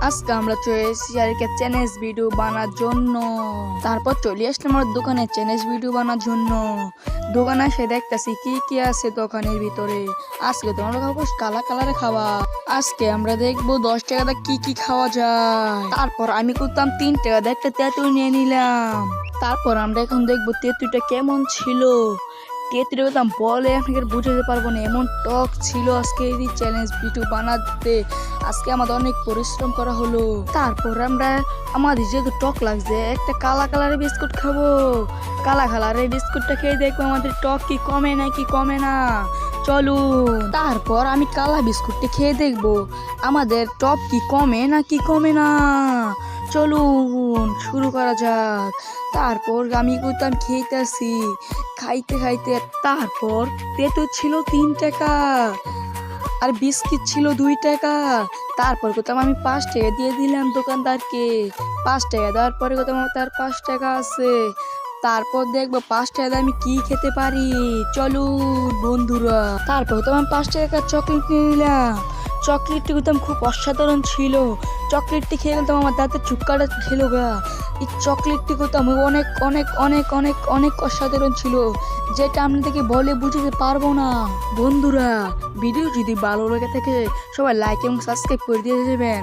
আজকে আমরা চলে এসেছি আর কি চ্যালেঞ্জ ভিডিও বানার জন্য। তারপর চলে আসলাম আমার দোকানে চ্যালেঞ্জ ভিডিও বানার জন্য। দোকানে এসে দেখতেছি কি কি আছে দোকানের ভিতরে। আজকে তোমরা খাবো কালা কালারে খাওয়া। আজকে আমরা দেখবো 10 টাকাতে কি কি খাওয়া যায়। তারপর আমি করতাম 3 টাকা দিয়ে একটা তেঁতুল নিয়ে নিলাম। তারপর আমরা এখন দেখবো তেঁতুলটা কেমন ছিল। তেঁতুলের কথা বলে আপনাকে বুঝাতে পারবো না, এমন টক ছিল আজকে এই চ্যালেঞ্জ ভিডিও বানাতে। আজকে আমাদের অনেক পরিশ্রম করা হলো। তারপর আমরা আমাদের যেহেতু টক লাগছে একটা কালা কালারের বিস্কুট খাবো। কালা কালারের বিস্কুটটা খেয়ে দেখবো আমাদের টক কি কমে না কি কমে না। চলুন, তারপর আমি কালা বিস্কুটটা খেয়ে দেখবো আমাদের টক কি কমে না কি কমে না। চলুন শুরু করা যাক। তারপর আমি করতাম খেতেছি খাইতে খাইতে। তারপর তেঁতুল ছিল 3 টাকা আর বিস্কিট ছিল 2 টাকা। তারপর কোথাও আমি 5 টাকা দিয়ে দিলাম দোকানদারকে। 5 টাকা দেওয়ার পরে কোথাও তার 5 টাকা আছে। তারপর দেখবো 5 টাকা দিয়ে আমি কি খেতে পারি। চলুন বন্ধুরা, তারপর তো আমি 5 টাকা চকলেট নিয়ে নিলাম। চকলেটটি কোথাও খুব অসাধারণ ছিল। চকলেটটি খেয়ে গেলাম আমার দাঁতের চুক্কাটা খেলো গা। এই চকলেটটি কোথাও অনেক অনেক অনেক অনেক অনেক অসাধারণ ছিল, যেটা আপনাদেরকে বলে বুঝতে পারবো না। বন্ধুরা, ভিডিও যদি ভালো লেগে থাকে সবাই লাইক এবং সাবস্ক্রাইব করে দিয়ে দেবেন।